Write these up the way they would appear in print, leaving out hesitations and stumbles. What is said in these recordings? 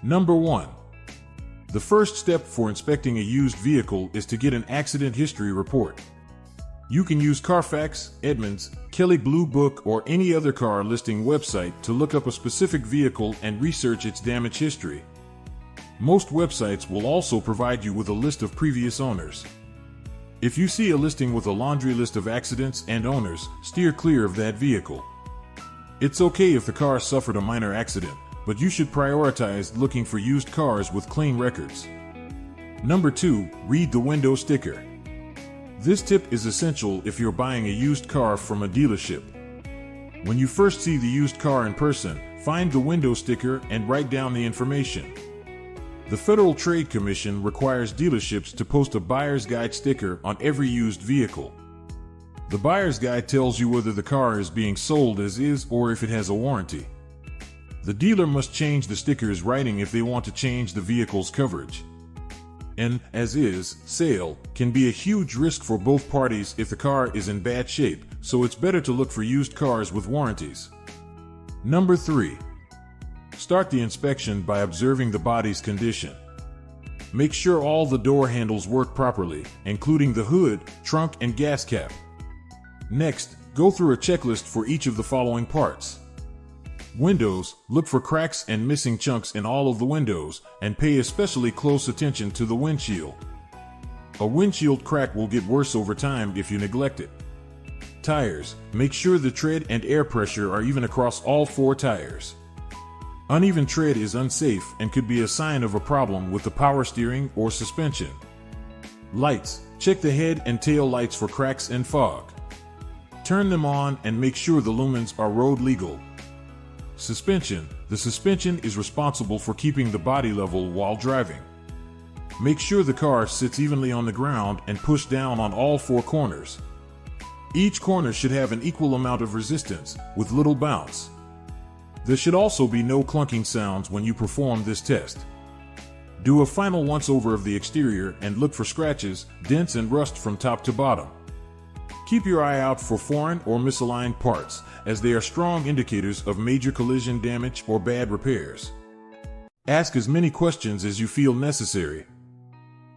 Number 1. The first step for inspecting a used vehicle is to get an accident history report. You can use Carfax, Edmunds, Kelley Blue Book, or any other car listing website to look up a specific vehicle and research its damage history. Most websites will also provide you with a list of previous owners. If you see a listing with a laundry list of accidents and owners, steer clear of that vehicle. It's okay if the car suffered a minor accident, but you should prioritize looking for used cars with clean records. Number 2. Read the window sticker. This tip is essential if you're buying a used car from a dealership. When you first see the used car in person, find the window sticker and write down the information. The Federal Trade Commission requires dealerships to post a buyer's guide sticker on every used vehicle. The buyer's guide tells you whether the car is being sold as is or if it has a warranty. The dealer must change the sticker's writing if they want to change the vehicle's coverage. An as-is sale can be a huge risk for both parties if the car is in bad shape, so it's better to look for used cars with warranties. Number 3. Start the inspection by observing the body's condition. Make sure all the door handles work properly, including the hood, trunk, and gas cap. Next, go through a checklist for each of the following parts. Windows, look for cracks and missing chunks in all of the windows, and pay especially close attention to the windshield. A windshield crack will get worse over time if you neglect it. Tires, make sure the tread and air pressure are even across all 4 tires. Uneven tread is unsafe and could be a sign of a problem with the power steering or suspension. Lights, check the head and tail lights for cracks and fog. Turn them on and make sure the lumens are road legal. Suspension, the suspension is responsible for keeping the body level while driving. Make sure the car sits evenly on the ground and push down on all 4 corners. Each corner should have an equal amount of resistance, with little bounce. There should also be no clunking sounds when you perform this test. Do a final once-over of the exterior and look for scratches, dents, and rust from top to bottom. Keep your eye out for foreign or misaligned parts, as they are strong indicators of major collision damage or bad repairs. Ask as many questions as you feel necessary.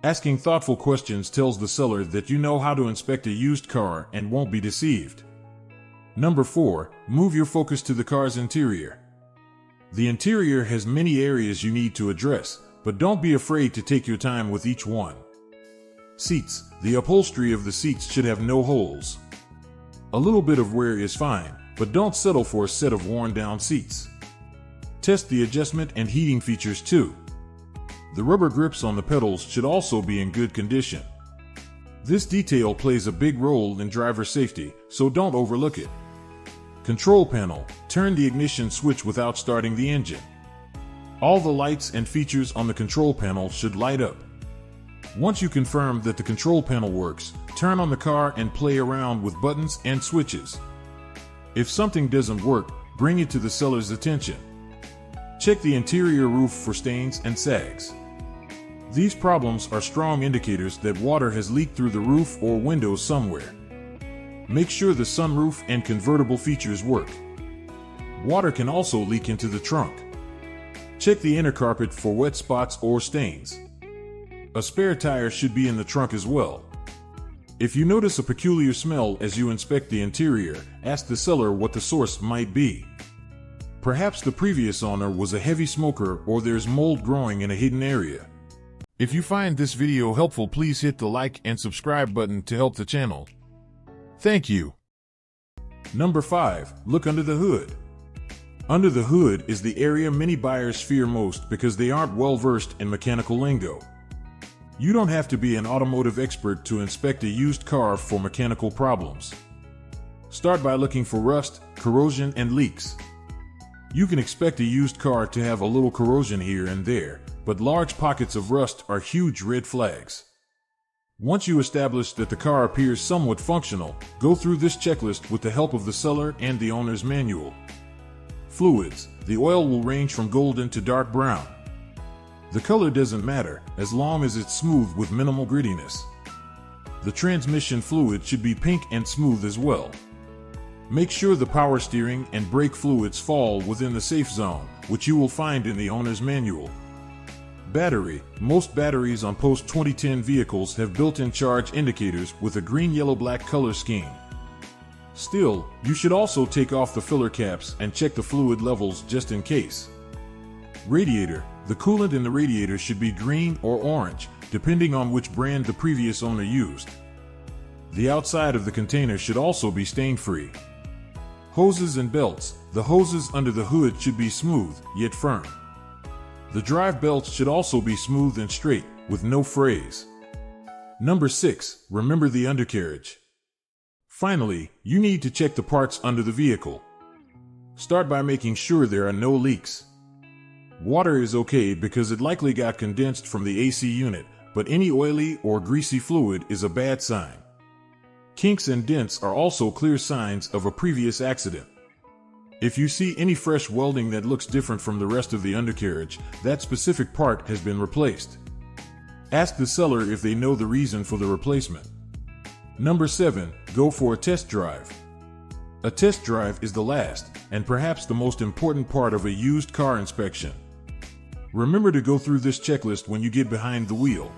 Asking thoughtful questions tells the seller that you know how to inspect a used car and won't be deceived. Number 4. Move your focus to the car's interior. The interior has many areas you need to address, but don't be afraid to take your time with each one. Seats. The upholstery of the seats should have no holes. A little bit of wear is fine, but don't settle for a set of worn-down seats. Test the adjustment and heating features too. The rubber grips on the pedals should also be in good condition. This detail plays a big role in driver safety, so don't overlook it. Control panel. Turn the ignition switch without starting the engine. All the lights and features on the control panel should light up. Once you confirm that the control panel works, turn on the car and play around with buttons and switches. If something doesn't work, bring it to the seller's attention. Check the interior roof for stains and sags. These problems are strong indicators that water has leaked through the roof or windows somewhere. Make sure the sunroof and convertible features work. Water can also leak into the trunk. Check the inner carpet for wet spots or stains. A spare tire should be in the trunk as well. If you notice a peculiar smell as you inspect the interior, ask the seller what the source might be. Perhaps the previous owner was a heavy smoker or there's mold growing in a hidden area. If you find this video helpful, please hit the like and subscribe button to help the channel. Thank you. Number 5. Look under the hood. Under the hood is the area many buyers fear most because they aren't well versed in mechanical lingo. You don't have to be an automotive expert to inspect a used car for mechanical problems. Start by looking for rust, corrosion, and leaks. You can expect a used car to have a little corrosion here and there, but large pockets of rust are huge red flags. Once you establish that the car appears somewhat functional, go through this checklist with the help of the seller and the owner's manual. Fluids. The oil will range from golden to dark brown. The color doesn't matter, as long as it's smooth with minimal grittiness. The transmission fluid should be pink and smooth as well. Make sure the power steering and brake fluids fall within the safe zone, which you will find in the owner's manual. Battery. Most batteries on post-2010 vehicles have built-in charge indicators with a green-yellow-black color scheme. Still, you should also take off the filler caps and check the fluid levels just in case. Radiator. The coolant in the radiator should be green or orange, depending on which brand the previous owner used. The outside of the container should also be stain-free. Hoses and belts. The hoses under the hood should be smooth, yet firm. The drive belts should also be smooth and straight, with no frays. Number 6. Remember the undercarriage. Finally, you need to check the parts under the vehicle. Start by making sure there are no leaks. Water is okay because it likely got condensed from the AC unit, but any oily or greasy fluid is a bad sign. Kinks and dents are also clear signs of a previous accident. If you see any fresh welding that looks different from the rest of the undercarriage, that specific part has been replaced. Ask the seller if they know the reason for the replacement. Number 7. Go for a test drive. A test drive is the last, and perhaps the most important part of a used car inspection. Remember to go through this checklist when you get behind the wheel.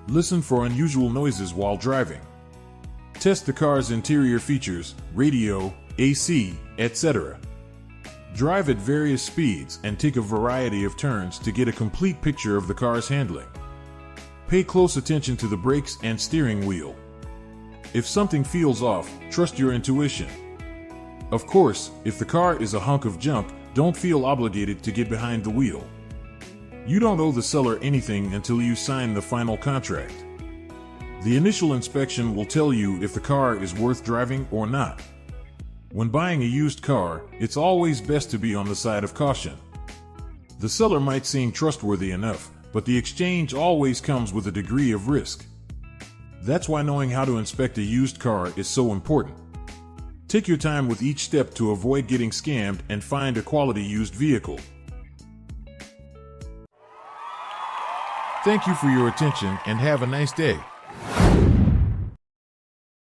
Listen for unusual noises while driving. Test the car's interior features, radio, AC, etc. Drive at various speeds and take a variety of turns to get a complete picture of the car's handling. Pay close attention to the brakes and steering wheel. If something feels off, trust your intuition. Of course, if the car is a hunk of junk, don't feel obligated to get behind the wheel. You don't owe the seller anything until you sign the final contract. The initial inspection will tell you if the car is worth driving or not. When buying a used car, it's always best to be on the side of caution. The seller might seem trustworthy enough, but the exchange always comes with a degree of risk. That's why knowing how to inspect a used car is so important. Take your time with each step to avoid getting scammed and find a quality used vehicle. Thank you for your attention and have a nice day.